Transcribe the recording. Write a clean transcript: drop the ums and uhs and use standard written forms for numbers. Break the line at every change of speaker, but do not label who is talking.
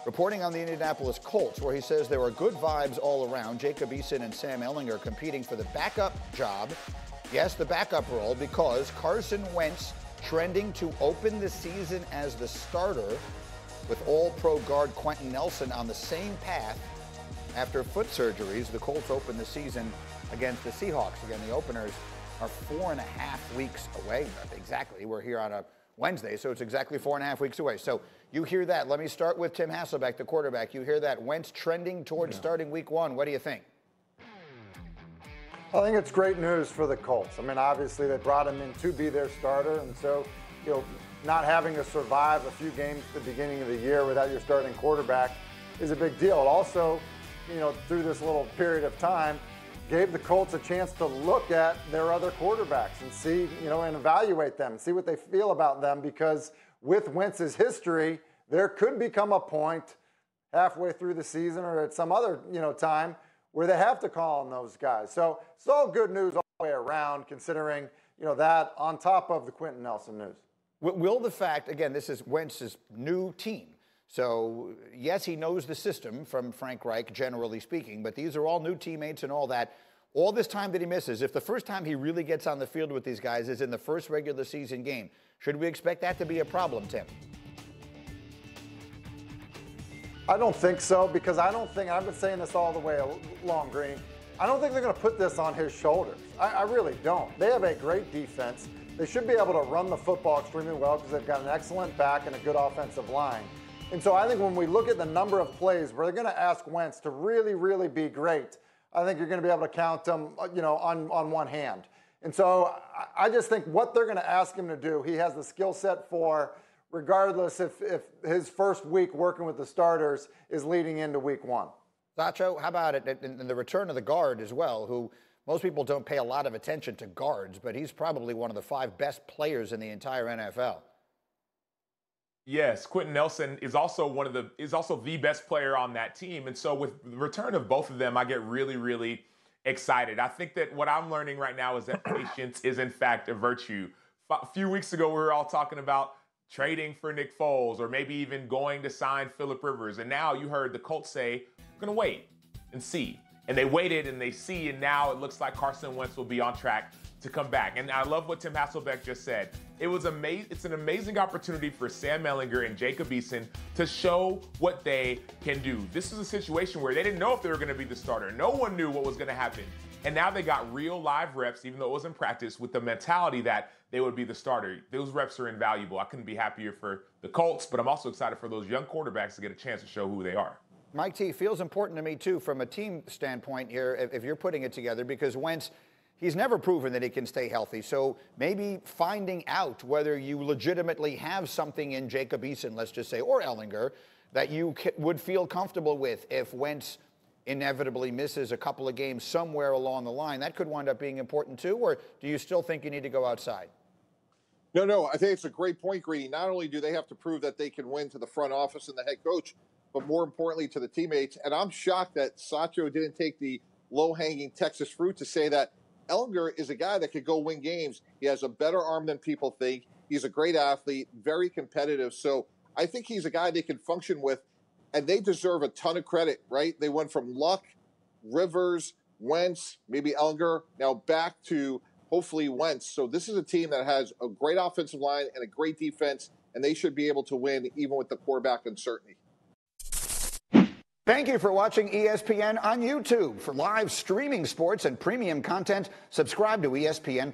reporting on the Indianapolis Colts, where he says there are good vibes all around. Jacob Eason and Sam Ehlinger competing for the backup job. Yes, the backup role, because Carson Wentz trending to open the season as the starter, with All-Pro guard Quenton Nelson on the same path. After foot surgeries, the Colts open the season against the Seahawks. Again, the openers are 4.5 weeks away. Exactly. We're here on a Wednesday, so it's exactly 4.5 weeks away. So you hear that. Let me start with Tim Hasselback, the quarterback. You hear that. Wentz trending towards starting week 1. What do you think?
I think it's great news for the Colts. I mean, obviously they brought him in to be their starter, and so, not having to survive a few games at the beginning of the year without your starting quarterback is a big deal. It also, through this little period of time, gave the Colts a chance to look at their other quarterbacks and see, and evaluate them, see what they feel about them, because with Wentz's history, there could become a point halfway through the season or at some other, time where they have to call on those guys. So it's all good news all the way around, considering, that on top of the Quenton Nelson news.
Will the fact, again, this is Wentz's new team. So, yes, he knows the system from Frank Reich, generally speaking, but these are all new teammates and all that. All this time that he misses, if the first time he really gets on the field with these guys is in the first regular season game, should we expect that to be a problem, Tim?
I don't think so, because I don't think, I've been saying this all the way along, Green, I don't think they're going to put this on his shoulders. I really don't. They have a great defense. They should be able to run the football extremely well because they've got an excellent back and a good offensive line. And so I think when we look at the number of plays where they're going to ask Wentz to really, really be great, I think you're going to be able to count them, on one hand. And so I just think what they're going to ask him to do, he has the skill set for, regardless if his first week working with the starters is leading into week 1.
Acho, how about it in the return of the guard as well, who most people don't pay a lot of attention to guards, but he's probably one of the 5 best players in the entire NFL.
Yes, Quenton Nelson is also the best player on that team. And so with the return of both of them, I get really, really excited. I think that what I'm learning right now is that patience is in fact a virtue. A few weeks ago, we were all talking about trading for Nick Foles or maybe even going to sign Phillip Rivers. And now you heard the Colts say, we're going to wait and see. And they waited and they see, and now it looks like Carson Wentz will be on track to come back. And I love what Tim Hasselback just said. It's an amazing opportunity for Sam Ehlinger and Jacob Eason to show what they can do. This is a situation where they didn't know if they were going to be the starter. No one knew what was going to happen. And now they got real live reps, even though it was in practice, with the mentality that they would be the starter. Those reps are invaluable. I couldn't be happier for the Colts, but I'm also excited for those young quarterbacks to get a chance to show who they are.
Mike T, feels important to me, too, from a team standpoint here, if you're putting it together, because Wentz, he's never proven that he can stay healthy. So maybe finding out whether you legitimately have something in Jacob Eason, let's just say, or Ehlinger, that you would feel comfortable with if Wentz inevitably misses a couple of games somewhere along the line. That could wind up being important, too, or do you still think you need to go outside?
No, I think it's a great point, Greeny. Not only do they have to prove that they can win to the front office and the head coach, but more importantly to the teammates. And I'm shocked that Acho didn't take the low-hanging Texas fruit to say that Ehlinger is a guy that could go win games. He has a better arm than people think. He's a great athlete, very competitive. So I think he's a guy they can function with, and they deserve a ton of credit, right? They went from Luck, Rivers, Wentz, maybe Ehlinger, now back to hopefully Wentz. So this is a team that has a great offensive line and a great defense, and they should be able to win even with the quarterback uncertainty.
Thank you for watching ESPN on YouTube. For live streaming sports and premium content, subscribe to ESPN+.